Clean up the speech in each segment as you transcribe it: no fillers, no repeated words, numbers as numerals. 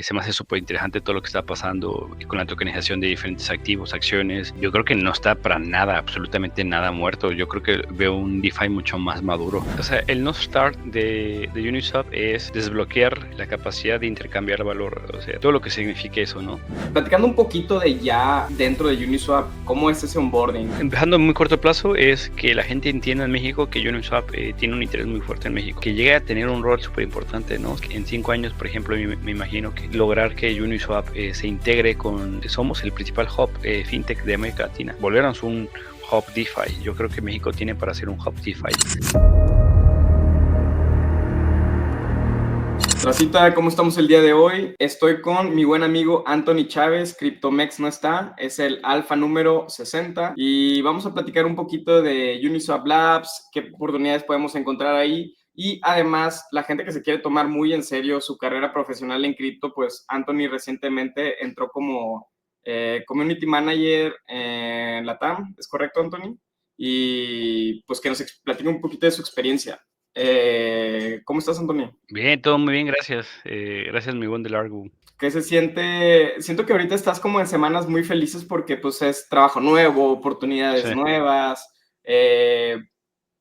Se me hace súper interesante todo lo que está pasando con la tokenización de diferentes activos, acciones. Yo creo que no está para nada, absolutamente nada muerto. Yo creo que veo un DeFi mucho más maduro. O sea, el North Star de Uniswap es desbloquear la capacidad de intercambiar valor. O sea, todo lo que signifique eso, ¿no? Platicando un poquito de ya dentro de Uniswap, ¿cómo es ese onboarding? Empezando a muy corto plazo es que la gente entienda en México que Uniswap tiene un interés muy fuerte en México, que llegue a tener un rol súper importante, ¿no? En 5 años, por ejemplo, me imagino que lograr que Uniswap se integre con, somos el principal hub fintech de América Latina, volvernos un hub DeFi. Yo creo que México tiene para ser un hub DeFi. Racita, ¿cómo estamos el día de hoy? Estoy con mi buen amigo Anthony Chávez, CryptoMex no está, es el alfa número 60 y vamos a platicar un poquito de Uniswap Labs, qué oportunidades podemos encontrar ahí y además la gente que se quiere tomar muy en serio su carrera profesional en cripto, pues Anthony recientemente entró como Community Manager en LATAM, ¿es correcto, Anthony? Y pues que nos platique un poquito de su experiencia. ¿Cómo estás, Antonio? Bien, todo muy bien, gracias. Gracias, mi buen de Largo. ¿Qué se siente? Siento que ahorita estás como en semanas muy felices porque pues es trabajo nuevo, oportunidades Sí. nuevas,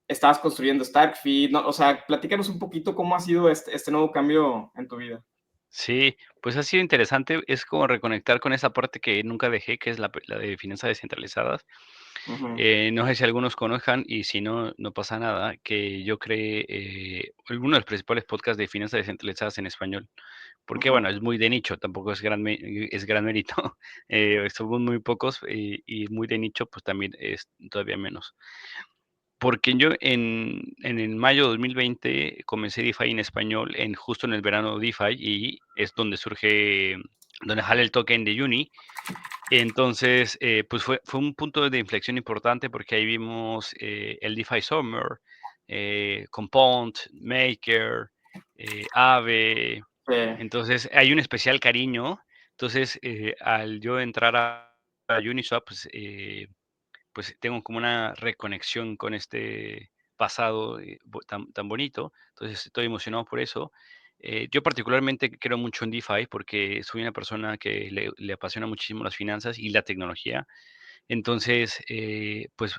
estabas construyendo Starkfeed, ¿no? O sea, platícanos un poquito cómo ha sido este nuevo cambio en tu vida. Sí, pues ha sido interesante. Es como reconectar con esa parte que nunca dejé, que es la de finanzas descentralizadas. Ujú, No sé si algunos conozcan y si no, no pasa nada, que yo creé uno de los principales podcasts de finanzas descentralizadas en español, porque ujú. bueno, es muy de nicho, tampoco es es gran mérito, somos muy pocos y muy de nicho, pues también es todavía menos. Porque yo en el mayo de 2020 comencé DeFi en español, justo en el verano de DeFi, y es donde surge, donde jala el token de Uni. Entonces, pues fue un punto de inflexión importante porque ahí vimos el DeFi Summer, Compound, Maker, Aave. Sí. Entonces, hay un especial cariño. Entonces, al yo entrar a Uniswap, pues tengo como una reconexión con este pasado tan bonito. Entonces, estoy emocionado por eso. Yo particularmente creo mucho en DeFi porque soy una persona que le apasiona muchísimo las finanzas y la tecnología. Entonces, pues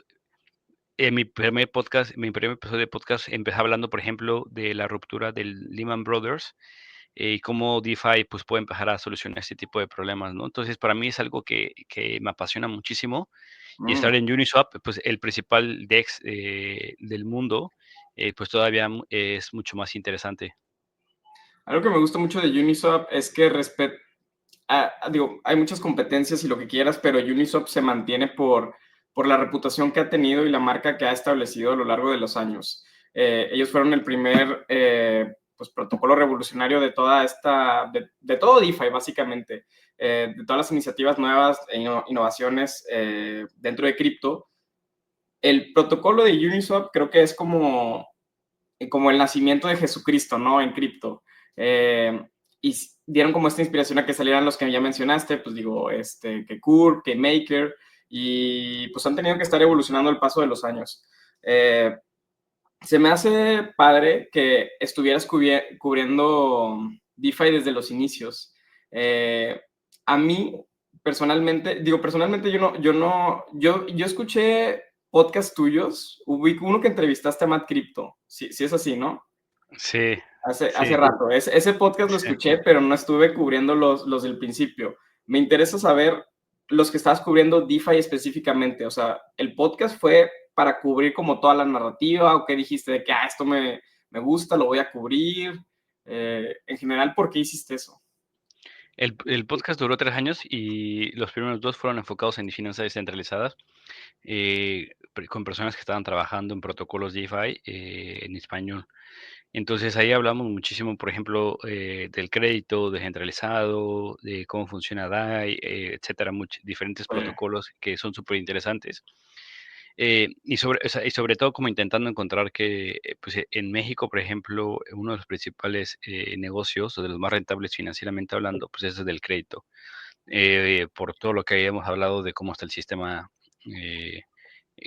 en mi primer episodio de podcast, empecé hablando, por ejemplo, de la ruptura del Lehman Brothers y cómo DeFi pues, puede empezar a solucionar este tipo de problemas, ¿no? Entonces, para mí es algo que me apasiona muchísimo y Mm. estar en Uniswap, pues el principal DEX del mundo, pues todavía es mucho más interesante. Algo que me gusta mucho de Uniswap es que digo, hay muchas competencias y lo que quieras, pero Uniswap se mantiene por la reputación que ha tenido y la marca que ha establecido a lo largo de los años. Ellos fueron el primer pues, protocolo revolucionario de toda de todo DeFi, básicamente, de todas las iniciativas nuevas e innovaciones dentro de cripto. El protocolo de Uniswap creo que es como el nacimiento de Jesucristo, ¿no? En cripto. Y dieron como esta inspiración a que salieran los que ya mencionaste, pues digo, que Curve, que Maker, y pues han tenido que estar evolucionando al paso de los años. Se me hace padre que estuvieras cubriendo DeFi desde los inicios. A mí, personalmente yo escuché podcast tuyos, ubico uno que entrevistaste a Matt Crypto, sí es así, ¿no? Sí, Hace sí, rato. Ese podcast lo sí. escuché, pero no estuve cubriendo los del principio. Me interesa saber los que estabas cubriendo DeFi específicamente. O sea, ¿el podcast fue para cubrir como toda la narrativa o qué dijiste de que esto me gusta, lo voy a cubrir? En general, ¿por qué hiciste eso? El podcast duró 3 años y los primeros dos fueron enfocados en finanzas descentralizadas, con personas que estaban trabajando en protocolos DeFi en español. Entonces ahí hablamos muchísimo, por ejemplo, del crédito descentralizado, de cómo funciona DAI, etcétera, diferentes protocolos que son súper interesantes. O sea, y sobre todo como intentando encontrar que pues, en México, por ejemplo, uno de los principales negocios o de los más rentables financieramente hablando, pues es el del crédito, por todo lo que habíamos hablado de cómo está el sistema eh,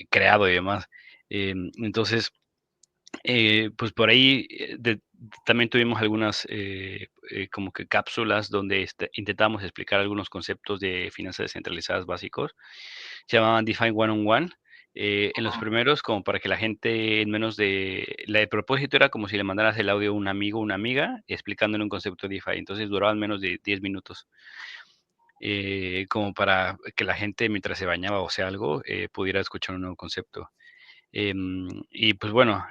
creado y demás. Entonces, pues por ahí también tuvimos algunas como que cápsulas donde intentábamos explicar algunos conceptos de finanzas descentralizadas básicos. Se llamaban DeFi One on One. En los primeros, como para que la gente en menos de... El propósito era como si le mandaras el audio a un amigo o una amiga explicándole un concepto de DeFi. Entonces duraban menos de 10 minutos. Como para que la gente mientras se bañaba o sea algo, pudiera escuchar un nuevo concepto. Y pues bueno,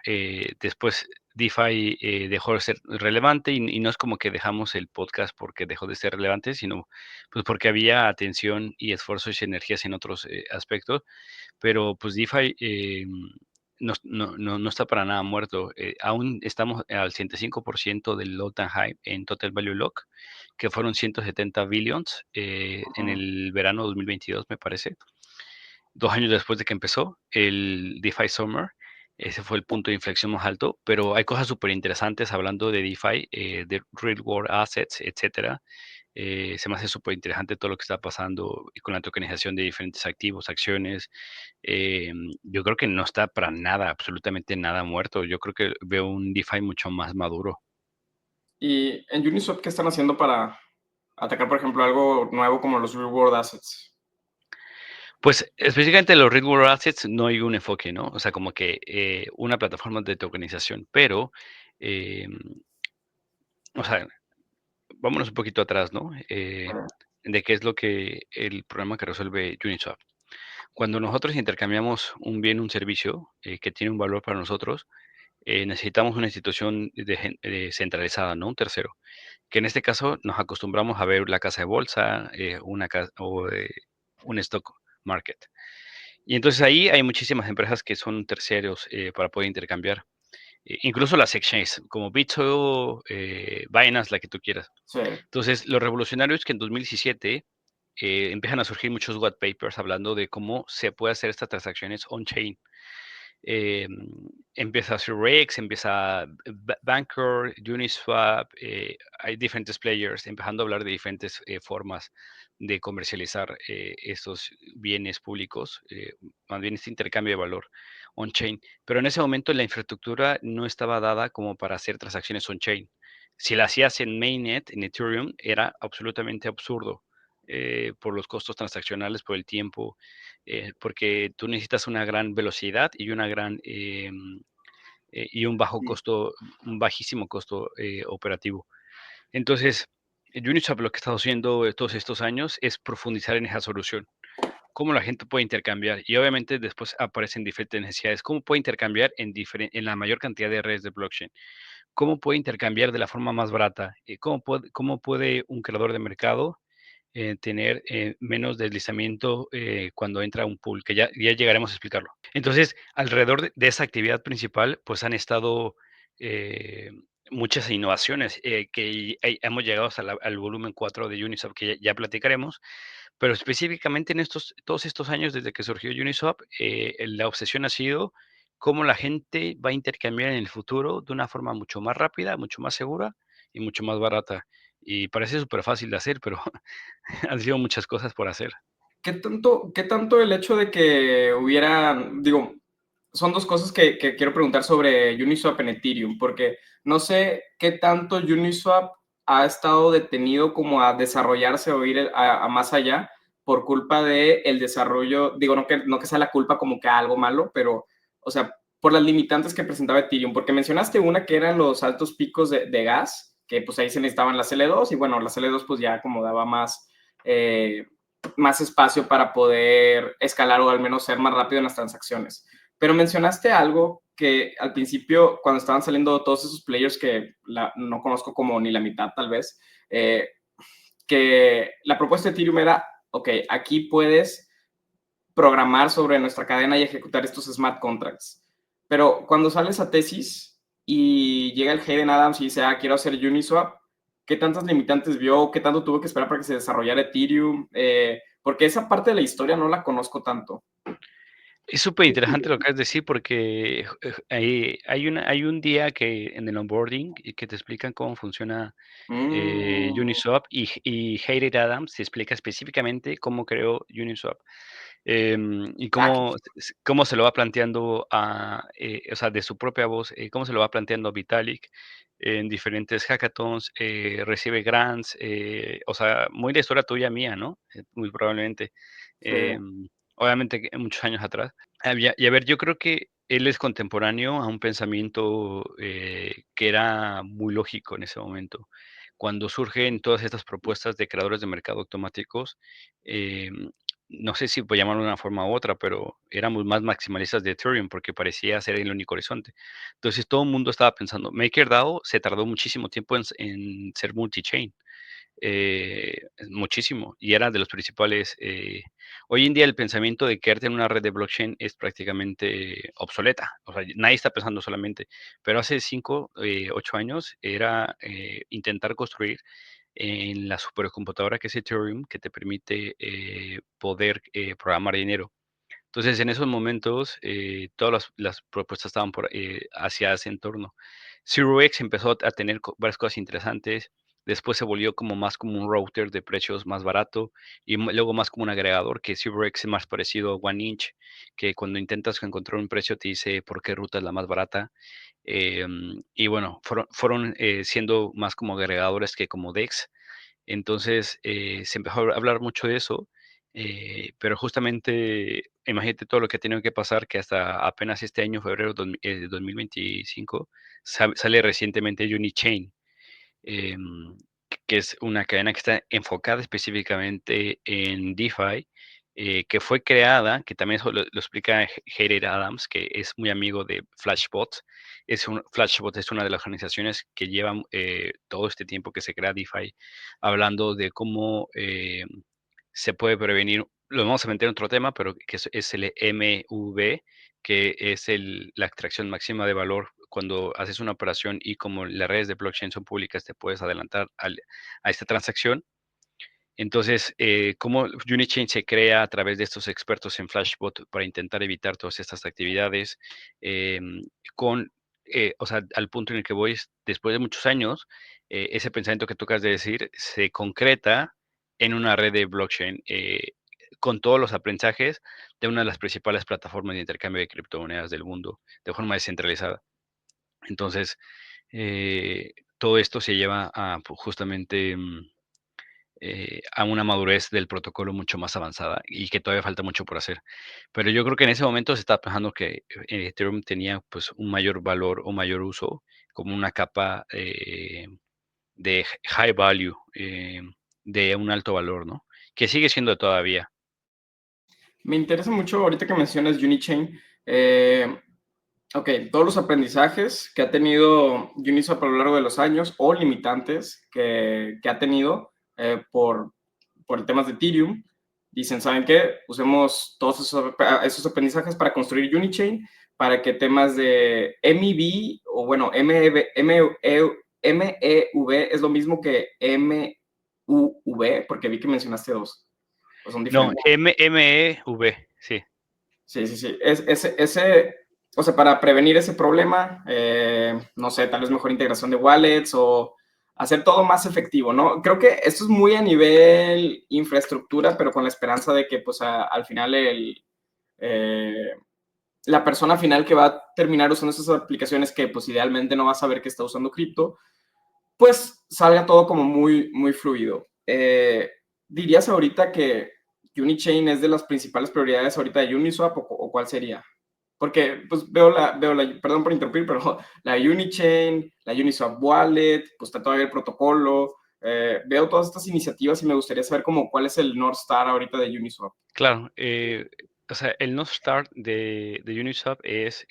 después DeFi dejó de ser relevante y no es como que dejamos el podcast porque dejó de ser relevante, sino pues porque había atención y esfuerzos y energías en otros aspectos, pero pues DeFi no está para nada muerto. Aún estamos al 105% del all-time high en Total Value Lock, que fueron 170 billions en el verano 2022, me parece. 2 años después de que empezó el DeFi Summer. Ese fue el punto de inflexión más alto, pero hay cosas súper interesantes hablando de DeFi, de Real World Assets, etcétera. Se me hace súper interesante todo lo que está pasando con la tokenización de diferentes activos, acciones. Yo creo que no está para nada, absolutamente nada muerto. Yo creo que veo un DeFi mucho más maduro. Y en Uniswap, ¿qué están haciendo para atacar, por ejemplo, algo nuevo como los real world assets? Pues específicamente los Real World Assets no hay un enfoque, ¿no? O sea, como que una plataforma de tokenización, pero, o sea, vámonos un poquito atrás, ¿no? De qué es lo que el problema que resuelve Uniswap. Cuando nosotros intercambiamos un bien, un servicio que tiene un valor para nosotros, necesitamos una institución centralizada, ¿no? Un tercero. Que en este caso nos acostumbramos a ver la casa de bolsa, una casa o un stock market. Y entonces ahí hay muchísimas empresas que son terceros para poder intercambiar. Incluso las exchanges, como Bitso, Binance, la que tú quieras. Sí. Entonces, lo revolucionario es que en 2017 empiezan a surgir muchos white papers hablando de cómo se puede hacer estas transacciones on-chain. Eh, Empieza Rex, empieza Banker, Uniswap, hay diferentes players empezando a hablar de diferentes formas de comercializar estos bienes públicos, más bien este intercambio de valor on-chain. Pero en ese momento la infraestructura no estaba dada como para hacer transacciones on-chain. Si la hacías en Mainnet, en Ethereum, era absolutamente absurdo por los costos transaccionales, por el tiempo, porque tú necesitas una gran velocidad y una gran y un bajo costo, un bajísimo costo operativo. Entonces, Uniswap lo que está haciendo todos estos años es profundizar en esa solución. Cómo la gente puede intercambiar. Y obviamente después aparecen diferentes necesidades. ¿Cómo puede intercambiar en la mayor cantidad de redes de blockchain? ¿Cómo puede intercambiar de la forma más barata? Cómo puede un creador de mercado tener menos deslizamiento cuando entra un pool, que ya llegaremos a explicarlo. Entonces, alrededor de esa actividad principal, pues han estado eh, muchas innovaciones que hemos llegado hasta al volumen 4 de Uniswap, que ya platicaremos, pero específicamente en todos estos años desde que surgió Uniswap, la obsesión ha sido cómo la gente va a intercambiar en el futuro de una forma mucho más rápida, mucho más segura y mucho más barata. Y parece súper fácil de hacer, pero han sido muchas cosas por hacer. ¿Qué tanto el hecho de que hubiera, digo, son dos cosas que quiero preguntar sobre Uniswap en Ethereum, porque no sé qué tanto Uniswap ha estado detenido como a desarrollarse o ir a más allá por culpa del desarrollo, digo, no que sea la culpa como que algo malo, pero, o sea, por las limitantes que presentaba Ethereum, porque mencionaste una que eran los altos picos de gas, que pues ahí se necesitaban las L2 y bueno, las L2 pues ya como daba más espacio para poder escalar o al menos ser más rápido en las transacciones. Pero mencionaste algo que al principio, cuando estaban saliendo todos esos players que no conozco como ni la mitad tal vez, que la propuesta de Ethereum era, ok, aquí puedes programar sobre nuestra cadena y ejecutar estos smart contracts. Pero cuando sale esa tesis y llega el Hayden Adams y dice, quiero hacer Uniswap, ¿qué tantas limitantes vio? ¿Qué tanto tuvo que esperar para que se desarrollara Ethereum? Porque esa parte de la historia no la conozco tanto. Es súper interesante lo que has de decir porque hay un día que en el onboarding que te explican cómo funciona Mm, Uniswap y Hayden Adams te explica específicamente cómo creó Uniswap. Y cómo se lo va planteando o sea, de su propia voz, cómo se lo va planteando a Vitalik, en diferentes hackathons, recibe grants, o sea, muy de historia tuya mía, ¿no? Muy probablemente. Sí, Obviamente que muchos años atrás. Y a ver, yo creo que él es contemporáneo a un pensamiento que era muy lógico en ese momento. Cuando surgen todas estas propuestas de creadores de mercado automáticos, em, no sé si por llamarlo de una forma u otra, pero éramos más maximalistas de Ethereum porque parecía ser el único horizonte. Entonces todo el mundo estaba pensando, MakerDAO se tardó muchísimo tiempo en ser multi-chain, muchísimo, y era de los principales. Hoy en día el pensamiento de quedarte en una red de blockchain es prácticamente obsoleta, o sea, nadie está pensando solamente, pero hace 5, 8 años era intentar construir en la supercomputadora que es Ethereum, que te permite poder programar dinero. Entonces, en esos momentos, todas las propuestas estaban hacia ese entorno. ZeroX empezó a tener varias cosas interesantes. Después se volvió como más como un router de precios más barato y luego más como un agregador, que ZeroX es más parecido a OneInch, que cuando intentas encontrar un precio te dice por qué ruta es la más barata. Y bueno, fueron siendo más como agregadores que como DEX. Entonces, se empezó a hablar mucho de eso, pero justamente, imagínate todo lo que ha tenido que pasar, que hasta apenas este año, febrero 2025, sale recientemente Unichain, que es una cadena que está enfocada específicamente en DeFi, que fue creada, que también eso lo explica Jared Adams, que es muy amigo de Flashbot. Flashbot es una de las organizaciones que llevan todo este tiempo que se crea DeFi, hablando de cómo se puede prevenir. Lo vamos a meter en otro tema, pero que es el MV, que es la extracción máxima de valor cuando haces una operación y como las redes de blockchain son públicas, te puedes adelantar a esta transacción. Entonces, cómo Unichain se crea a través de estos expertos en Flashbot para intentar evitar todas estas actividades, con, o sea, al punto en el que voy, después de muchos años, ese pensamiento que tocas de decir se concreta en una red de blockchain con todos los aprendizajes de una de las principales plataformas de intercambio de criptomonedas del mundo de forma descentralizada. Entonces, todo esto se lleva a justamente a una madurez del protocolo mucho más avanzada y que todavía falta mucho por hacer. Pero yo creo que en ese momento se estaba pensando que Ethereum tenía pues un mayor valor o mayor uso como una capa de high value, de un alto valor, ¿no? Que sigue siendo todavía. me interesa mucho ahorita que mencionas Unichain. Ok, todos los aprendizajes que ha tenido Uniswap a lo largo de los años o limitantes que ha tenido por temas de Ethereum, dicen, ¿saben qué? Usemos todos esos aprendizajes para construir Unichain, para que temas de MEV, o bueno, MEV es lo mismo que MUV, porque vi que mencionaste dos, o son No, diferentes. MEV, sí. Sí, sí, sí. O sea, para prevenir ese problema, no sé, tal vez mejor integración de wallets o hacer todo más efectivo, ¿no? Creo que esto es muy a nivel infraestructura, pero con la esperanza de que, pues, al final eh, la persona final que va a terminar usando esas aplicaciones que, pues, idealmente no va a saber que está usando cripto, pues salga todo como muy, muy fluido. ¿Dirías ahorita que Unichain es de las principales prioridades ahorita de Uniswap o cuál sería? Porque pues perdón por interrumpir, pero la Unichain, la Uniswap Wallet, pues está todavía el protocolo, veo todas estas iniciativas y me gustaría saber como cuál es el North Star ahorita de Uniswap. Claro, o sea, el North Star de Uniswap es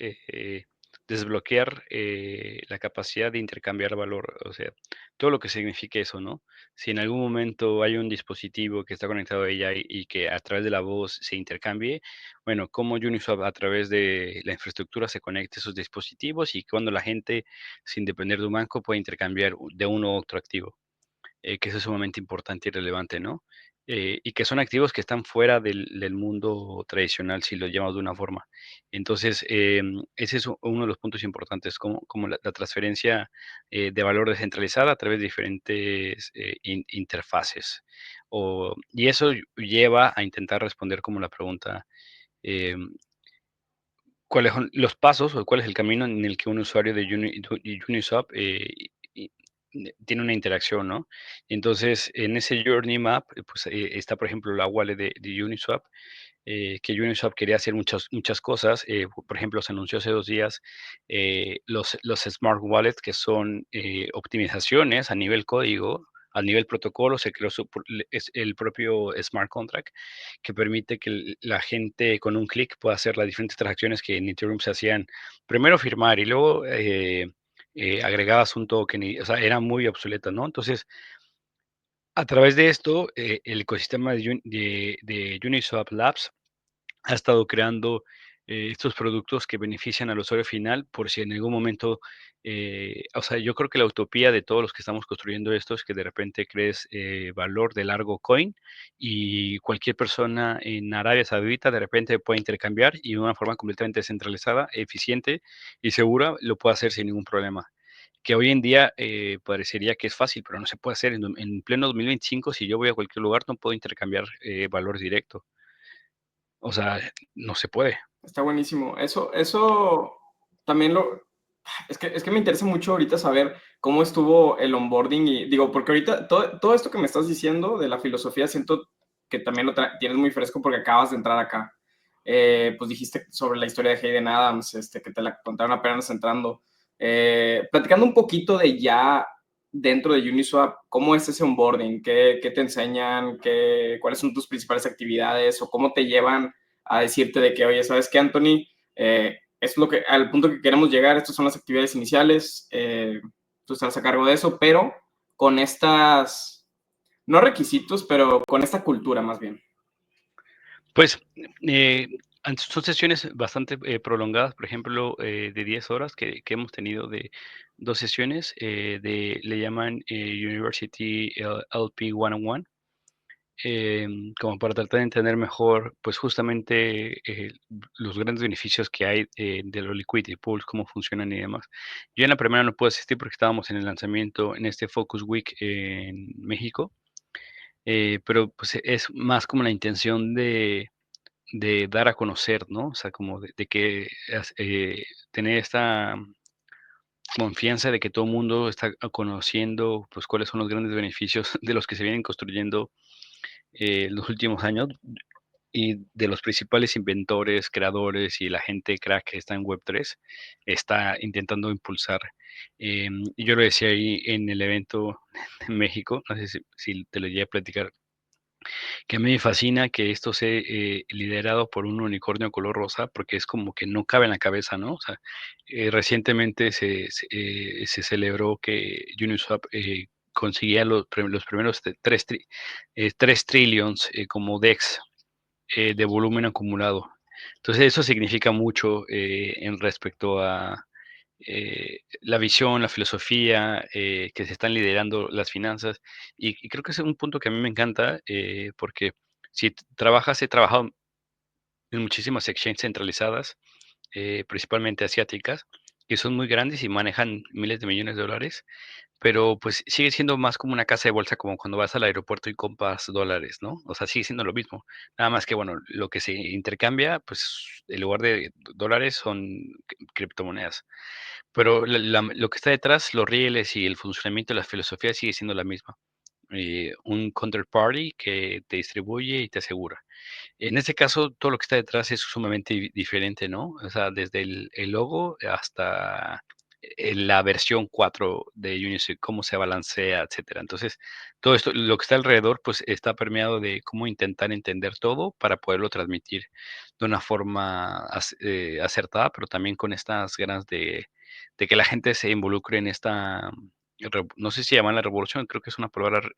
desbloquear la capacidad de intercambiar valor, o sea, todo lo que signifique eso, ¿no? Si en algún momento hay un dispositivo que está conectado a ella y que a través de la voz se intercambie, bueno, cómo Uniswap a través de la infraestructura se conecta a esos dispositivos y cuando la gente, sin depender de un banco, puede intercambiar de uno u otro activo, que eso es sumamente importante y relevante, ¿no? Y que son activos que están fuera del mundo tradicional, si lo llamamos de una forma. Entonces, ese es uno de los puntos importantes, como la transferencia de valor descentralizada a través de diferentes interfaces. Y eso lleva a intentar responder como la pregunta, eh, ¿cuáles son los pasos o cuál es el camino en el que un usuario de Uniswap tiene una interacción, ¿no? Entonces, en ese Journey Map, pues está, por ejemplo, la wallet de Uniswap, que Uniswap quería hacer muchas cosas. Por ejemplo, se anunció hace 2 días los Smart Wallets, que son optimizaciones a nivel código, a nivel protocolo. Se creó es el propio Smart Contract que permite que la gente con un clic pueda hacer las diferentes transacciones que en Ethereum se hacían. Primero firmar y luego agregabas un token, o sea, era muy obsoleta, ¿no? Entonces, a través de esto, el ecosistema de Uniswap Labs ha estado creando estos productos que benefician al usuario final por si en algún momento, o sea, yo creo que la utopía de todos los que estamos construyendo esto es que de repente crees valor de largo coin y cualquier persona en Arabia Saudita de repente puede intercambiar y de una forma completamente descentralizada, eficiente y segura lo puede hacer sin ningún problema. Que hoy en día parecería que es fácil, pero no se puede hacer. En pleno 2025, si yo voy a cualquier lugar, no puedo intercambiar valor directo. O sea, no se puede. Está buenísimo. Eso también es que me interesa mucho ahorita saber cómo estuvo el onboarding y digo, porque ahorita todo esto que me estás diciendo de la filosofía siento que también tienes muy fresco porque acabas de entrar acá. Pues dijiste sobre la historia de Hayden Adams, que te la contaron apenas entrando. Platicando un poquito de ya dentro de Uniswap, ¿cómo es ese onboarding? ¿Qué te enseñan? ¿Cuáles son tus principales actividades? ¿O cómo te llevan a decirte de que, oye, ¿sabes qué, Anthony? Es lo que, al punto que queremos llegar, estas son las actividades iniciales, tú estás a cargo de eso, pero con estas, no requisitos, pero con esta cultura más bien. Pues eh, son sesiones bastante prolongadas, por ejemplo, de 10 horas que hemos tenido de 2 sesiones, le llaman University LP 101, como para tratar de entender mejor, pues justamente los grandes beneficios que hay de los liquidity pools, cómo funcionan y demás. Yo en la primera no pude asistir porque estábamos en el lanzamiento en este Focus Week en México, pero pues es más como la intención de dar a conocer, ¿no? O sea, como de que tener esta confianza de que todo el mundo está conociendo, pues, cuáles son los grandes beneficios de los que se vienen construyendo en los últimos años y de los principales inventores, creadores y la gente crack que está en Web3, está intentando impulsar. Y yo lo decía ahí en el evento en México, no sé si te lo llegué a platicar, que a mí me fascina que esto sea liderado por un unicornio color rosa, porque es como que no cabe en la cabeza, ¿no? O sea, recientemente se celebró que Uniswap conseguía los primeros 3 trillions como DEX de volumen acumulado. Entonces eso significa mucho en respecto a la visión, la filosofía, que se están liderando las finanzas. Y creo que ese es un punto que a mí me encanta, porque si he trabajado en muchísimas exchanges centralizadas, principalmente asiáticas, que son muy grandes y manejan miles de millones de dólares, pero pues sigue siendo más como una casa de bolsa, como cuando vas al aeropuerto y compras dólares, ¿no? O sea, sigue siendo lo mismo. Nada más que, bueno, lo que se intercambia, pues en lugar de dólares son criptomonedas. Pero lo que está detrás, los rieles y el funcionamiento de la filosofía sigue siendo la misma. Un counterparty que te distribuye y te asegura. En este caso, todo lo que está detrás es sumamente diferente, ¿no? O sea, desde el logo hasta la versión 4 de Unisys, cómo se balancea, etcétera. Entonces, todo esto, lo que está alrededor, pues está permeado de cómo intentar entender todo para poderlo transmitir de una forma acertada, pero también con estas ganas de que la gente se involucre en esta, no sé si llaman la revolución, creo que es una palabra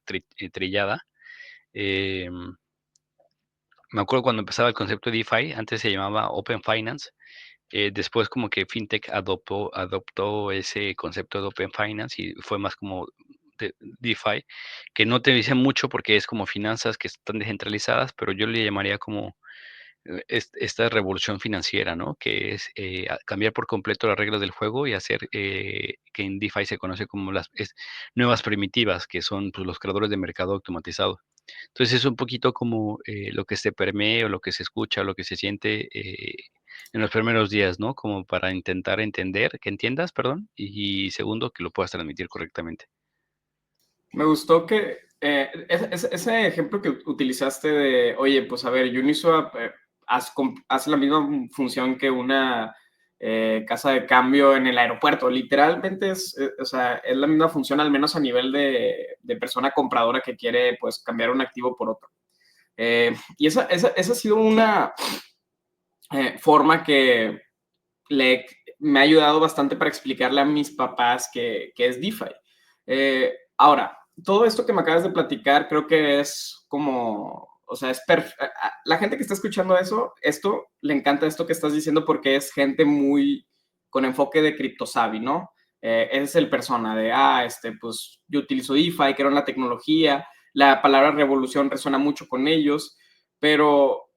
trillada. em, Me acuerdo cuando empezaba el concepto de DeFi, antes se llamaba Open Finance, después como que FinTech adoptó ese concepto de Open Finance y fue más como DeFi, que no te dice mucho porque es como finanzas que están descentralizadas, pero yo le llamaría como esta revolución financiera, ¿no? Que es cambiar por completo las reglas del juego y hacer que en DeFi se conoce como nuevas primitivas, que son pues, los creadores de mercado automatizado. Entonces es un poquito como lo que se permee o lo que se escucha, lo que se siente en los primeros días, ¿no? Como para intentar entender, que entiendas, perdón, y segundo, que lo puedas transmitir correctamente. Me gustó que ese ejemplo que utilizaste de, oye, pues a ver, Uniswap hace la misma función que una casa de cambio en el aeropuerto. Literalmente o sea, es la misma función, al menos a nivel de persona compradora que quiere pues cambiar un activo por otro. Y esa ha sido una forma que me ha ayudado bastante para explicarle a mis papás que es DeFi. Ahora, todo esto que me acabas de platicar creo que es como, o sea, la gente que está escuchando esto le encanta esto que estás diciendo porque es gente muy con enfoque de criptosavvy, ¿no? Ese es el persona de, pues yo utilizo DeFi, creo en la tecnología, la palabra revolución resuena mucho con ellos, pero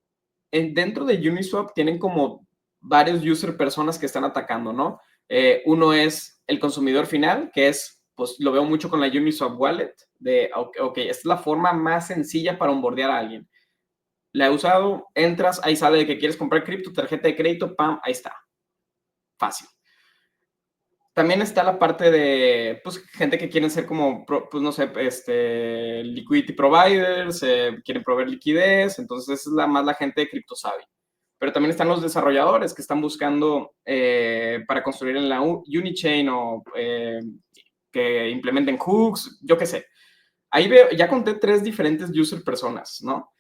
dentro de Uniswap tienen como varios user personas que están atacando, ¿no? Uno es el consumidor final, que es, pues lo veo mucho con la Uniswap Wallet, de, ok, esta es la forma más sencilla para onboardear a alguien. La he usado, entras, ahí sale de que quieres comprar cripto, tarjeta de crédito, pam, ahí está. Fácil. También está la parte de, pues, gente que quieren ser como, pues, no sé, liquidity providers, quieren proveer liquidez, entonces es más la gente de CryptoSavvy. Pero también están los desarrolladores que están buscando para construir en la Unichain o que implementen hooks, yo qué sé. Ahí veo, ya conté 3 diferentes user personas, ¿no?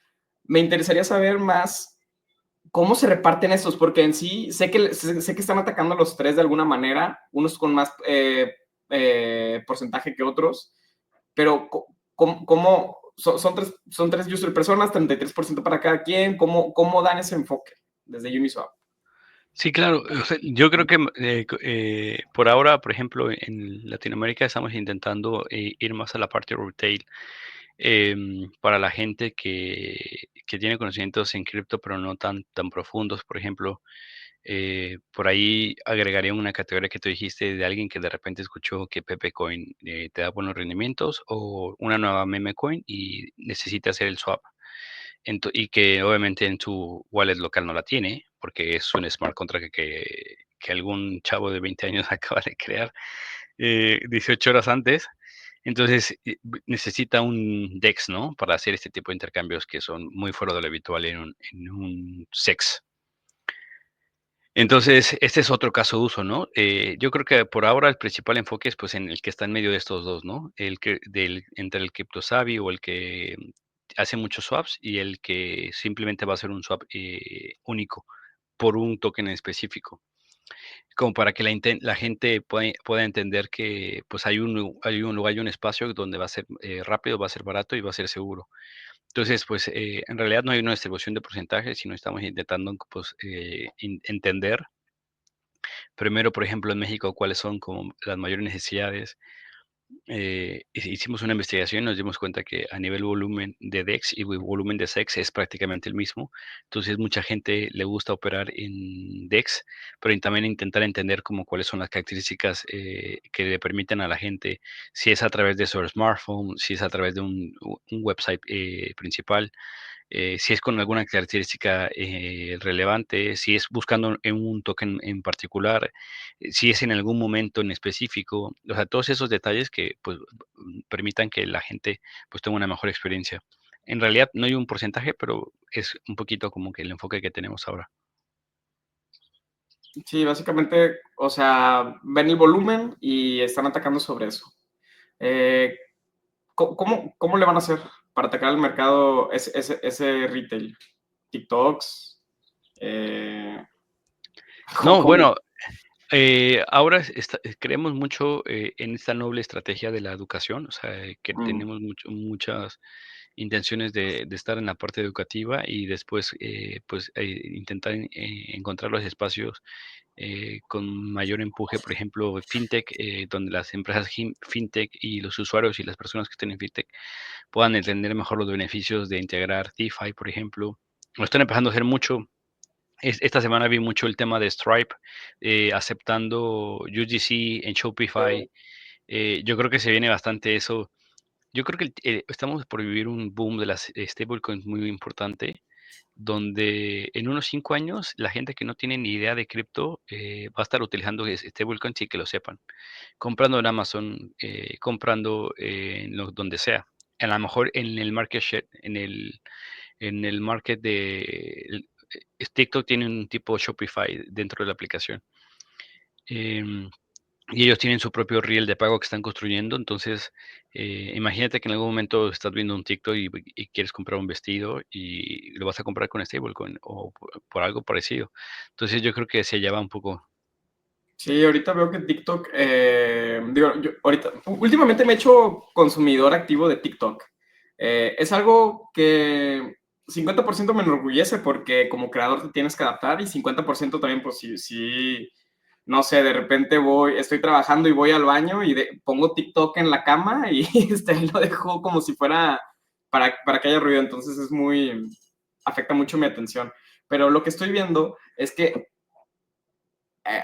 Me interesaría saber más cómo se reparten estos, porque en sí sé que están atacando a los 3 de alguna manera, unos con más porcentaje que otros, pero ¿cómo son tres user personas, 33% para cada quien? ¿Cómo dan ese enfoque desde Uniswap? Sí, claro. O sea, yo creo que por ahora, por ejemplo, en Latinoamérica estamos intentando ir más a la parte retail. Para la gente que tiene conocimientos en cripto, pero no tan profundos, por ejemplo, por ahí agregaría una categoría que tú dijiste de alguien que de repente escuchó que Pepe Coin te da buenos rendimientos o una nueva meme coin y necesita hacer el swap. Y que obviamente en su wallet local no la tiene, porque es un smart contract que algún chavo de 20 años acaba de crear 18 horas antes. Entonces necesita un DEX, ¿no? Para hacer este tipo de intercambios que son muy fuera de lo habitual en un SEX. Entonces, este es otro caso de uso, ¿no? Yo creo que por ahora el principal enfoque es pues en el que está en medio de estos dos, ¿no? Entre el CryptoSavvy o el que hace muchos swaps y el que simplemente va a hacer un swap único por un token en específico, como para que la gente pueda entender que pues hay un lugar, hay un espacio donde va a ser rápido, va a ser barato y va a ser seguro. Entonces, pues en realidad no hay una distribución de porcentajes, sino estamos intentando pues, entender primero, por ejemplo, en México, cuáles son como las mayores necesidades. Hicimos una investigación y nos dimos cuenta que a nivel volumen de DEX y volumen de SEX es prácticamente el mismo. Entonces, mucha gente le gusta operar en DEX, pero también intentar entender como cuáles son las características que le permiten a la gente, si es a través de su smartphone, si es a través de un website principal, si es con alguna característica relevante, si es buscando en un token en particular, si es en algún momento en específico, o sea, todos esos detalles que pues permitan que la gente pues tenga una mejor experiencia. En realidad no hay un porcentaje, pero es un poquito como que el enfoque que tenemos ahora. Sí, básicamente, o sea, ven el volumen y están atacando sobre eso. Eh, ¿Cómo le van a hacer para atacar el mercado, ese retail? ¿TikToks? No, ¿Cómo? bueno, ahora creemos mucho en esta noble estrategia de la educación, o sea, que Mm. tenemos muchas intenciones de estar en la parte educativa y después pues intentar encontrar los espacios con mayor empuje, por ejemplo, fintech, donde las empresas fintech y los usuarios y las personas que estén en fintech puedan entender mejor los beneficios de integrar DeFi, por ejemplo. Lo están empezando a hacer mucho. Esta semana vi mucho el tema de Stripe aceptando UGC en Shopify. Yo creo que se viene bastante eso. Yo creo que estamos por vivir un boom de las stablecoins muy importante. donde en unos 5 años la gente que no tiene ni idea de cripto va a estar utilizando stablecoins y que lo sepan. Comprando en Amazon, comprando donde sea. A lo mejor en el market share, en el market TikTok tiene un tipo Shopify dentro de la aplicación. Em, y ellos tienen su propio reel de pago que están construyendo. Entonces, imagínate que en algún momento estás viendo un TikTok y quieres comprar un vestido y lo vas a comprar con stablecoin o por algo parecido. Entonces, yo creo que se lleva un poco. Sí, ahorita veo que TikTok, digo, yo ahorita, últimamente me he hecho consumidor activo de TikTok. Es algo que 50% me enorgullece porque como creador te tienes que adaptar y 50% también, pues sí, no sé, de repente estoy trabajando y voy al baño y pongo TikTok en la cama y ahí lo dejo como si fuera para que haya ruido. Entonces afecta mucho mi atención. Pero lo que estoy viendo es que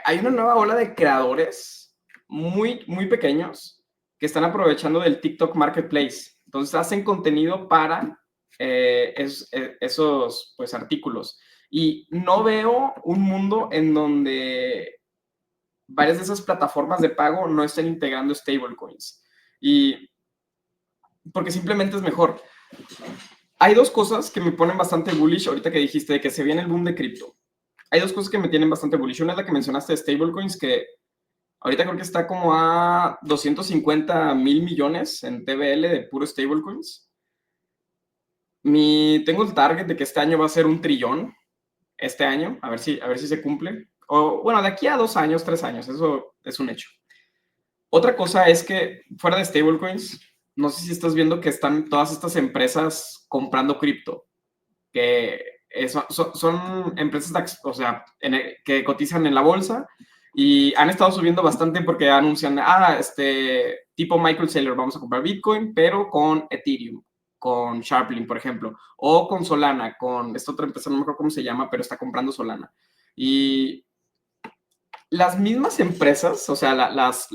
hay una nueva ola de creadores muy pequeños que están aprovechando del TikTok Marketplace. Entonces hacen contenido para esos pues, artículos. Y no veo un mundo en donde varias de esas plataformas de pago no estén integrando stablecoins. Y porque simplemente es mejor. Hay dos cosas que me ponen bastante bullish ahorita que dijiste de que se viene el boom de cripto. Hay dos cosas que me tienen bastante bullish. Una es la que mencionaste de stablecoins, que ahorita creo que está como a 250,000 millones en TVL de puros stablecoins. Tengo el target de que este año va a ser 1 trillón. Este año, a ver si se cumple. O bueno, de aquí a 2 años, 3 años, eso es un hecho. Otra cosa es que fuera de stablecoins, no sé si estás viendo que están todas estas empresas comprando cripto, que son empresas, o sea, que cotizan en la bolsa y han estado subiendo bastante porque anuncian, tipo Michael Saylor, vamos a comprar Bitcoin, pero con Ethereum, con Sharplink, por ejemplo, o con Solana, con esta otra empresa, no me acuerdo cómo se llama, pero está comprando Solana. Y las mismas empresas, o sea, las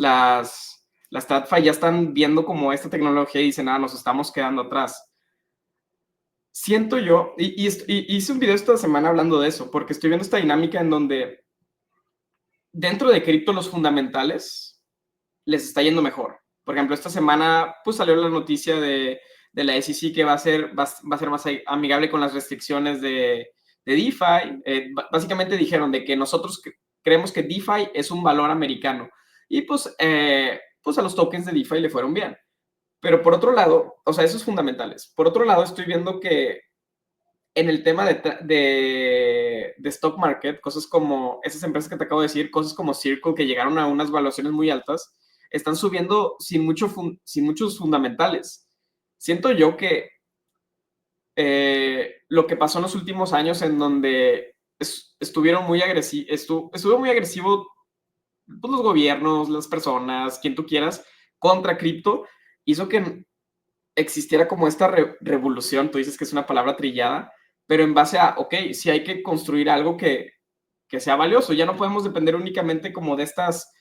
TradFi ya están viendo como esta tecnología y dicen, nos estamos quedando atrás. Siento yo, y hice un video esta semana hablando de eso, porque estoy viendo esta dinámica en donde dentro de cripto los fundamentales les está yendo mejor. Por ejemplo, esta semana pues salió la noticia de la SEC que va a ser más amigable con las restricciones de DeFi. Básicamente dijeron de que nosotros creemos que DeFi es un valor americano. Y pues a los tokens de DeFi le fueron bien. Pero por otro lado, o sea, esos fundamentales. Por otro lado, estoy viendo que en el tema de stock market, cosas como esas empresas que te acabo de decir, cosas como Circle, que llegaron a unas valuaciones muy altas, están subiendo sin muchos fundamentales. Siento yo que lo que pasó en los últimos años en donde estuvieron muy agresivos, estuvo muy agresivo pues, los gobiernos, las personas, quien tú quieras, contra cripto, hizo que existiera como esta revolución, tú dices que es una palabra trillada, pero en base a, ok, si hay que construir algo que sea valioso, ya no podemos depender únicamente como de estas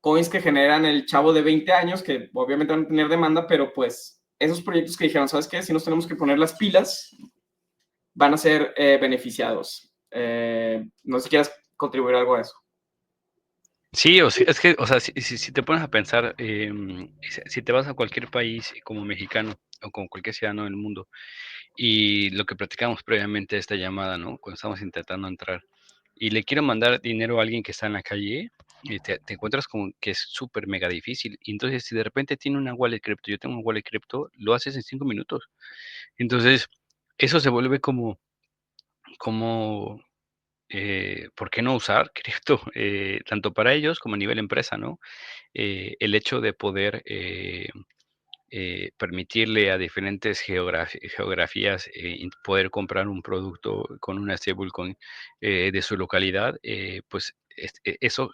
coins que generan el chavo de 20 años, que obviamente van a tener demanda, pero pues esos proyectos que dijeron, ¿sabes qué? Si nos tenemos que poner las pilas, van a ser beneficiados. No sé si quieras contribuir algo a eso. Sí, es que, o sea, si te pones a pensar, si te vas a cualquier país como mexicano o como cualquier ciudadano del mundo, y lo que platicamos previamente de esta llamada, ¿no? Cuando estamos intentando entrar, y le quiero mandar dinero a alguien que está en la calle, y te encuentras con que es súper mega difícil. Y entonces, si de repente tiene una wallet cripto, yo tengo un wallet cripto, lo haces en 5 minutos. Entonces, eso se vuelve como ¿por qué no usar cripto? Tanto para ellos como a nivel empresa, ¿no? El hecho de poder permitirle a diferentes geografías poder comprar un producto con una stablecoin de su localidad, pues eso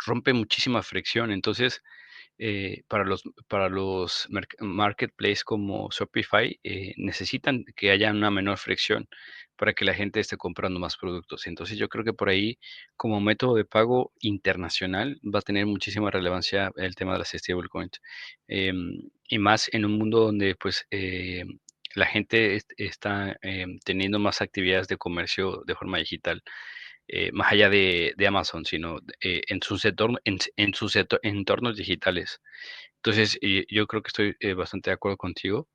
rompe muchísima fricción. Entonces, para los marketplaces como Shopify necesitan que haya una menor fricción para que la gente esté comprando más productos. Entonces yo creo que por ahí como método de pago internacional va a tener muchísima relevancia el tema de las stablecoins. Y más en un mundo donde pues la gente está teniendo más actividades de comercio de forma digital, más allá de Amazon, sino en sus entornos digitales. Entonces, yo creo que estoy bastante de acuerdo contigo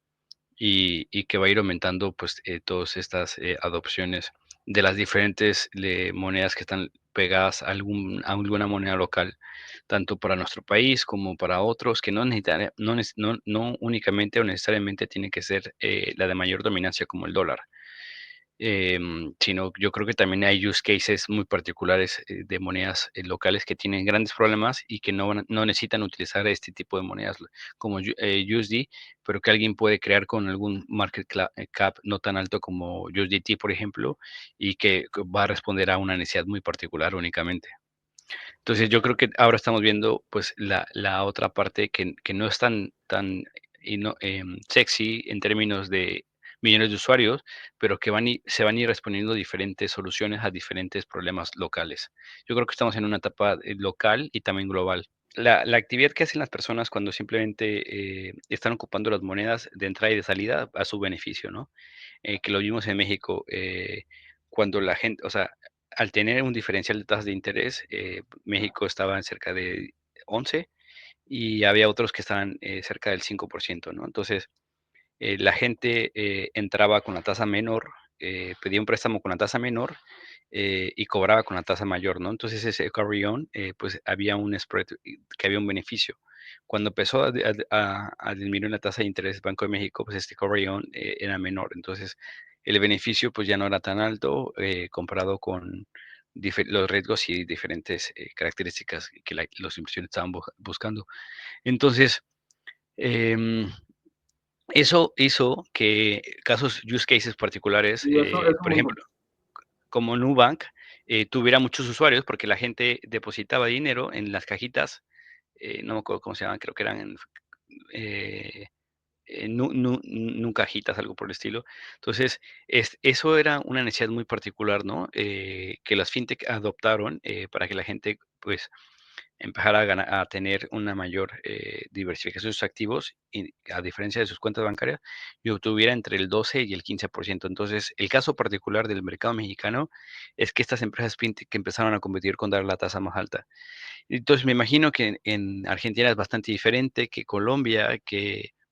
y que va a ir aumentando pues todas estas adopciones de las diferentes monedas que están pegadas a alguna moneda local, tanto para nuestro país como para otros, que no únicamente o necesariamente tiene que ser la de mayor dominancia como el dólar. Sino yo creo que también hay use cases muy particulares de monedas locales que tienen grandes problemas y que no necesitan utilizar este tipo de monedas como USD, pero que alguien puede crear con algún cap no tan alto como USDT, por ejemplo, y que va a responder a una necesidad muy particular únicamente. Entonces yo creo que ahora estamos viendo pues la otra parte que no es tan sexy en términos de millones de usuarios, pero que se van a ir respondiendo diferentes soluciones a diferentes problemas locales. Yo creo que estamos en una etapa local y también global. La actividad que hacen las personas cuando simplemente están ocupando las monedas de entrada y de salida a su beneficio, ¿no? Que lo vimos en México, cuando la gente, o sea, al tener un diferencial de tasas de interés, México estaba en cerca de 11 y había otros que estaban cerca del 5%, ¿no? Entonces, la gente entraba con la tasa menor, pedía un préstamo con la tasa menor y cobraba con la tasa mayor, ¿no? Entonces ese carry on, pues había un spread que había un beneficio. Cuando empezó a disminuir la tasa de interés del Banco de México, pues este carry on era menor. Entonces el beneficio pues ya no era tan alto comparado con los riesgos y diferentes características que los inversionistas estaban buscando. Entonces, em, eso hizo que casos, use cases particulares, Y eso por muy bueno. ejemplo, como Nubank, tuviera muchos usuarios porque la gente depositaba dinero en las cajitas, no me acuerdo cómo se llaman, creo que eran eh, Nucajitas, algo por el estilo. Entonces, eso era una necesidad muy particular, ¿no? Que las fintech adoptaron para que la gente, pues, empezar a tener una mayor diversificación de sus activos y a diferencia de sus cuentas bancarias y obtuviera entre el 12 y el 15%. Entonces, el caso particular del mercado mexicano es que estas empresas fintech que empezaron a competir con dar la tasa más alta. Entonces, me imagino que en Argentina es bastante diferente que Colombia,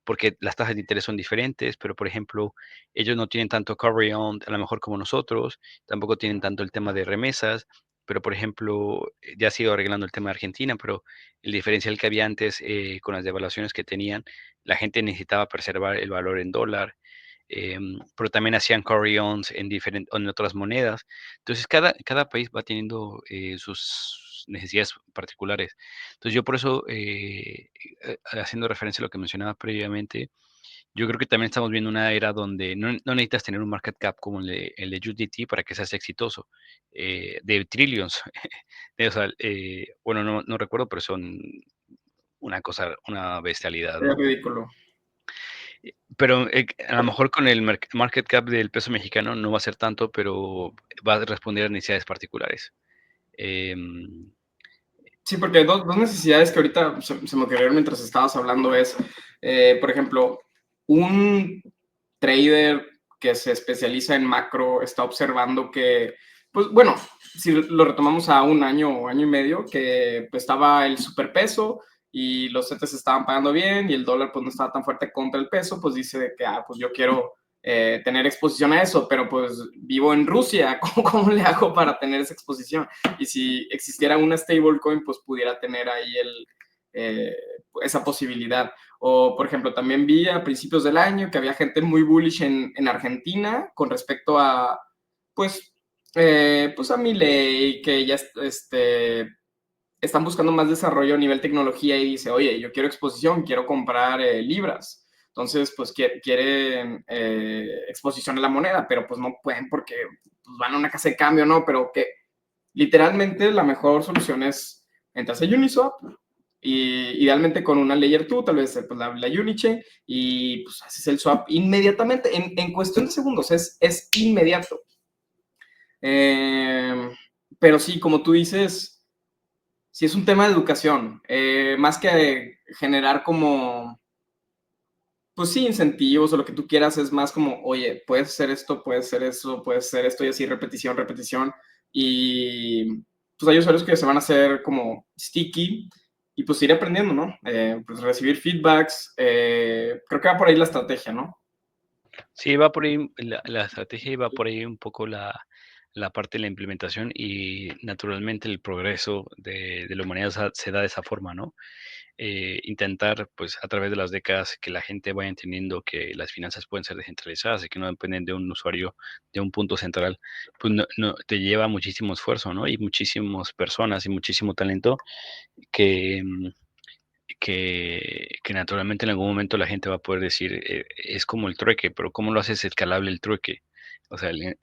porque las tasas de interés son diferentes, pero por ejemplo, ellos no tienen tanto carry on, a lo mejor como nosotros, tampoco tienen tanto el tema de remesas, pero por ejemplo, ya ha sido arreglando el tema de Argentina, pero el diferencial que había antes con las devaluaciones que tenían, la gente necesitaba preservar el valor en dólar, pero también hacían carry-ons en otras monedas. Entonces, cada país va teniendo sus necesidades particulares. Entonces, yo por eso, haciendo referencia a lo que mencionaba previamente, yo creo que también estamos viendo una era donde no necesitas tener un market cap como el de USDT para que seas exitoso, de trillions. O sea, bueno, no recuerdo, pero son una bestialidad, Es ¿no? ridículo. Pero a lo mejor con el market cap del peso mexicano no va a ser tanto, pero va a responder a necesidades particulares. Em, Sí, porque hay dos necesidades que ahorita se me ocurrieron mientras estabas hablando es, por ejemplo, un trader que se especializa en macro está observando que, pues bueno, si lo retomamos a un año o año y medio, que pues, estaba el superpeso y los CETES estaban pagando bien y el dólar pues no estaba tan fuerte contra el peso, pues dice que, pues yo quiero tener exposición a eso, pero pues vivo en Rusia, ¿cómo le hago para tener esa exposición? Y si existiera una stablecoin, pues pudiera tener ahí esa posibilidad. O, por ejemplo, también vi a principios del año que había gente muy bullish en Argentina con respecto a, pues, pues a Milei, que ya están buscando más desarrollo a nivel tecnología y dice, oye, yo quiero exposición, quiero comprar libras. Entonces, pues quieren exposición a la moneda, pero pues no pueden porque pues, van a una casa de cambio, ¿no? Pero que literalmente la mejor solución es entras a Uniswap y idealmente con una Layer 2, tal vez pues, la Unichain, y pues haces el swap inmediatamente, en cuestión de segundos, es inmediato. Pero sí, como tú dices, sí es un tema de educación, más que generar como pues sí, incentivos o lo que tú quieras, es más como, oye, puedes hacer esto, puedes hacer eso, puedes hacer esto, y así repetición, repetición. Y pues hay usuarios que se van a hacer como sticky y pues ir aprendiendo, ¿no? Pues recibir feedbacks, creo que va por ahí la estrategia, ¿no? Sí, va por ahí la estrategia y va por ahí un poco la parte de la implementación y naturalmente el progreso de la humanidad se da de esa forma, ¿no? Intentar, pues, a través de las décadas que la gente vaya entendiendo que las finanzas pueden ser descentralizadas y que no dependen de un usuario, de un punto central, pues te lleva muchísimo esfuerzo, ¿no? Y muchísimas personas y muchísimo talento que, que naturalmente en algún momento la gente va a poder decir, es como el trueque, pero ¿cómo lo haces escalable el trueque? O sea, el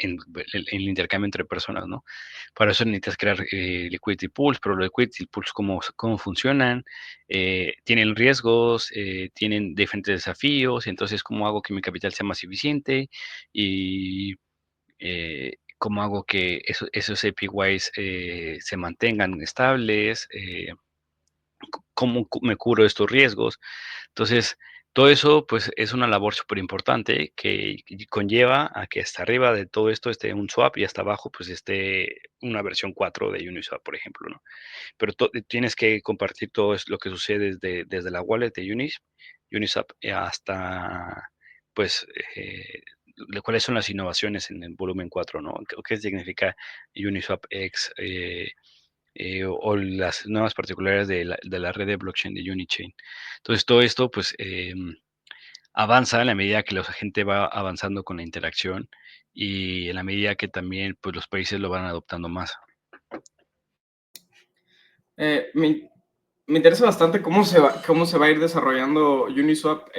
intercambio entre personas, ¿no? Para eso necesitas crear liquidity pools, pero los liquidity pools, ¿cómo funcionan? Tienen riesgos, tienen diferentes desafíos, entonces, ¿cómo hago que mi capital sea más eficiente? Y cómo hago que esos APYs se mantengan estables, cómo me cubro estos riesgos. Entonces, todo eso, pues, es una labor súper importante que conlleva a que hasta arriba de todo esto esté un swap y hasta abajo, pues, esté una versión 4 de Uniswap, por ejemplo, ¿no? Pero tienes que compartir todo lo que sucede desde la wallet de Uniswap hasta, pues, cuáles son las innovaciones en el volumen 4, ¿no? ¿Qué significa Uniswap X? O las nuevas particularidades de la red de blockchain de Unichain. Entonces, todo esto, pues, avanza en la medida que la gente va avanzando con la interacción y en la medida que también, pues, los países lo van adoptando más. Me, me interesa bastante cómo se va a ir desarrollando Uniswap.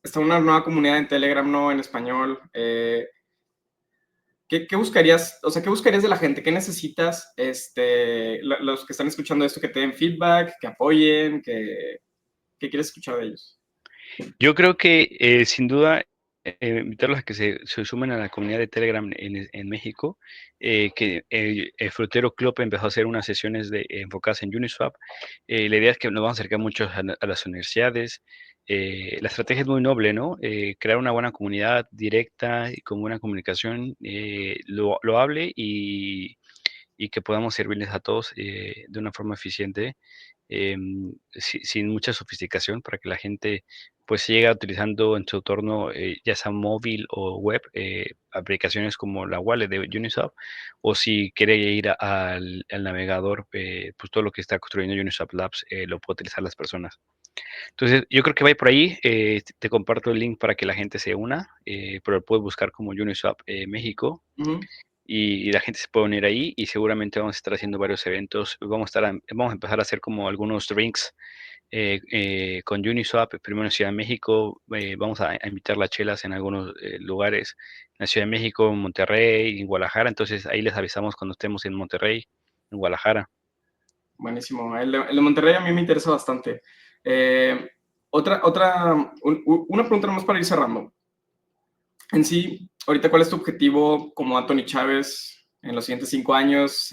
Está una nueva comunidad en Telegram, ¿no? En español. ¿Qué buscarías? O sea, ¿qué buscarías de la gente? ¿Qué necesitas? Los que están escuchando esto, que te den feedback, que apoyen, ¿qué quieres escuchar de ellos? Yo creo que, sin duda, invitarlos a que se sumen a la comunidad de Telegram en México, que el Frutero Club empezó a hacer unas sesiones enfocadas en Uniswap. La idea es que nos vamos a acercar mucho a las universidades. La estrategia es muy noble, ¿no? Crear una buena comunidad directa y con buena comunicación, loable y que podamos servirles a todos de una forma eficiente, sin mucha sofisticación, para que la gente pues siga utilizando en su entorno, ya sea móvil o web, aplicaciones como la wallet de Uniswap, o si quiere ir al navegador, pues todo lo que está construyendo Uniswap Labs lo puede utilizar las personas. Entonces, yo creo que va a ir por ahí. Te comparto el link para que la gente se una, pero lo puedes buscar como Uniswap México Ujú. y la gente se puede unir ahí y seguramente vamos a estar haciendo varios eventos. Vamos a empezar a hacer como algunos drinks con Uniswap, primero en Ciudad de México. Vamos a invitar las chelas en algunos lugares, en la Ciudad de México, en Monterrey, en Guadalajara. Entonces ahí les avisamos cuando estemos en Monterrey, en Guadalajara. Buenísimo. El de Monterrey a mí me interesa bastante. Eh, una pregunta nomás para ir cerrando. En sí, ahorita, ¿cuál es tu objetivo como Anthony Chávez en los siguientes 5 años?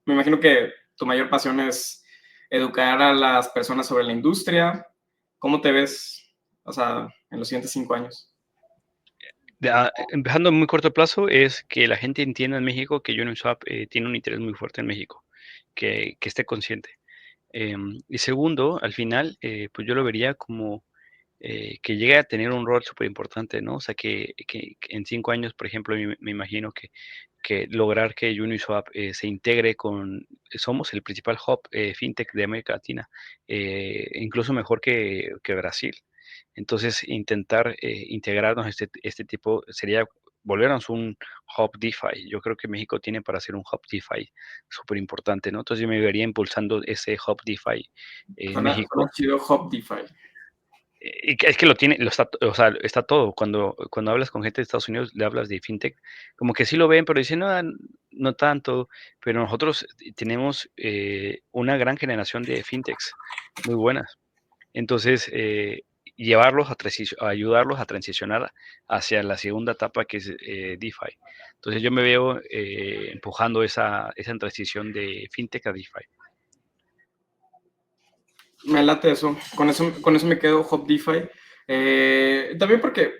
Me imagino que tu mayor pasión es educar a las personas sobre la industria. ¿Cómo te ves, o sea, en los siguientes 5 años? Empezando a muy corto plazo, es que la gente entienda en México que Uniswap tiene un interés muy fuerte en México, que esté consciente. Y segundo, al final, pues yo lo vería como que llegue a tener un rol súper importante, ¿no? O sea, que en 5 años, por ejemplo, me imagino que lograr que Uniswap se integre somos el principal hub fintech de América Latina, incluso mejor que Brasil. Entonces, intentar integrarnos a este tipo sería volvernos un hub DeFi. Yo creo que México tiene para ser un hub DeFi súper importante, ¿no? Entonces, yo me vería impulsando ese hub DeFi en Suena México. chido Hop DeFi. Es que lo tiene, o sea, está todo. Cuando hablas con gente de Estados Unidos, le hablas de fintech, como que sí lo ven, pero dicen, no, no tanto. Pero nosotros tenemos una gran generación de fintechs muy buenas. Entonces, llevarlos ayudarlos a transicionar hacia la segunda etapa que es DeFi. Entonces, yo me veo empujando esa transición de fintech a DeFi. Me late eso. Con eso me quedo Hop DeFi. También porque,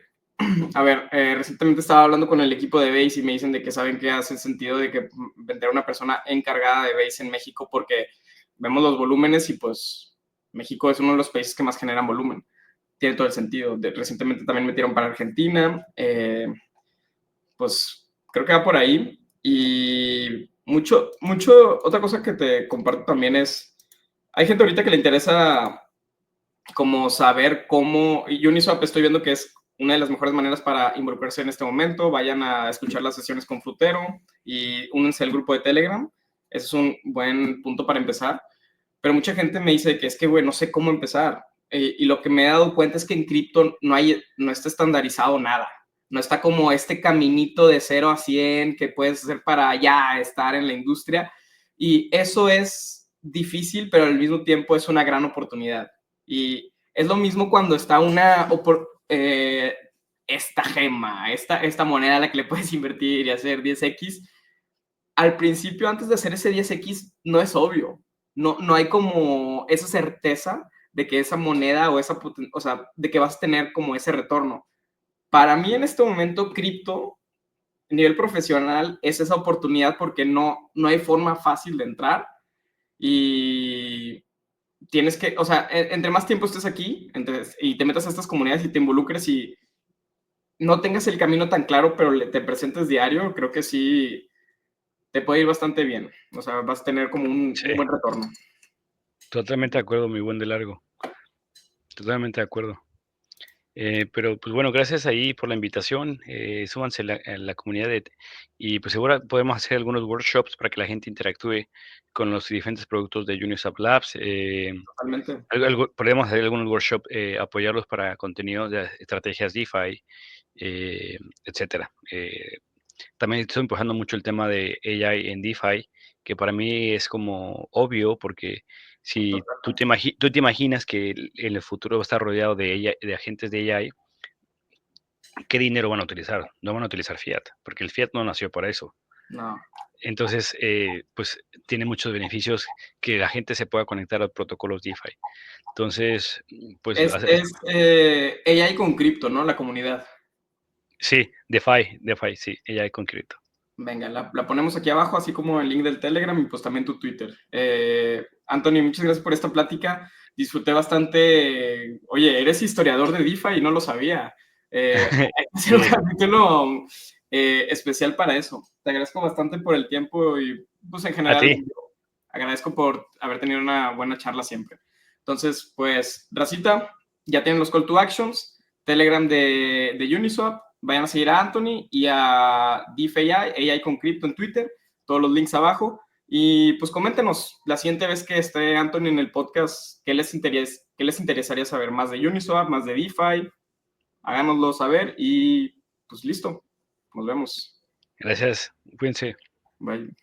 a ver, recientemente estaba hablando con el equipo de Base y me dicen de que saben que hace sentido de que vender a una persona encargada de Base en México porque vemos los volúmenes y pues México es uno de los países que más generan volumen. Tiene todo el sentido. Recientemente también metieron para Argentina. Pues creo que va por ahí. Y otra cosa que te comparto también es, hay gente ahorita que le interesa como saber cómo, y Uniswap estoy viendo que es una de las mejores maneras para involucrarse en este momento. Vayan a escuchar las sesiones con Frutero y únanse al grupo de Telegram. Ese es un buen punto para empezar. Pero mucha gente me dice que es que, güey, no sé cómo empezar. Y lo que me he dado cuenta es que en cripto no está estandarizado nada. No está como este caminito de 0 a 100 que puedes hacer para ya estar en la industria. Y eso es difícil, pero al mismo tiempo es una gran oportunidad. Y es lo mismo cuando está esta gema, esta moneda a la que le puedes invertir y hacer 10x. Al principio, antes de hacer ese 10x, no es obvio. No hay como esa certeza de que esa moneda o sea, de que vas a tener como ese retorno. Para mí en este momento, cripto, a nivel profesional, es esa oportunidad porque no hay forma fácil de entrar y tienes que, o sea, entre más tiempo estés aquí y te metas a estas comunidades y te involucres y no tengas el camino tan claro, pero te presentes diario, creo que sí te puede ir bastante bien. O sea, vas a tener como un Sí, buen retorno. totalmente de acuerdo, mi buen de largo. Totalmente de acuerdo. Pero pues bueno, gracias ahí por la invitación. Súbanse a la comunidad y pues seguro podemos hacer algunos workshops para que la gente interactúe con los diferentes productos de Uniswap Labs. Totalmente. Podemos hacer algunos workshops, apoyarlos para contenido de estrategias DeFi, etcétera. También estoy empujando mucho el tema de AI en DeFi, que para mí es como obvio, porque si tú te imaginas que en el futuro va a estar rodeado de, de agentes de AI, ¿qué dinero van a utilizar? No van a utilizar fiat, porque el fiat no nació para eso. No. Entonces, pues tiene muchos beneficios que la gente se pueda conectar a los protocolos DeFi. Entonces, pues Es AI con cripto, ¿no? La comunidad. sí, DeFi, sí, AI con cripto. Venga, la ponemos aquí abajo, así como el link del Telegram y pues también tu Twitter. Anthony, muchas gracias por esta plática. Disfruté bastante. Oye, eres historiador de DeFi y no lo sabía. Hay que hacer un Sí, capítulo especial para eso. Te agradezco bastante por el tiempo y pues en a general ti. agradezco por haber tenido una buena charla siempre. Entonces, pues, Racita, ya tienen los call to actions, Telegram de Uniswap, vayan a seguir a Anthony y a DeFi, AI con Crypto en Twitter, todos los links abajo. Y pues coméntenos la siguiente vez que esté Anthony en el podcast, qué les interesaría saber más de Uniswap, más de DeFi, háganoslo saber y pues listo, nos vemos. Gracias. Cuídense. Bye.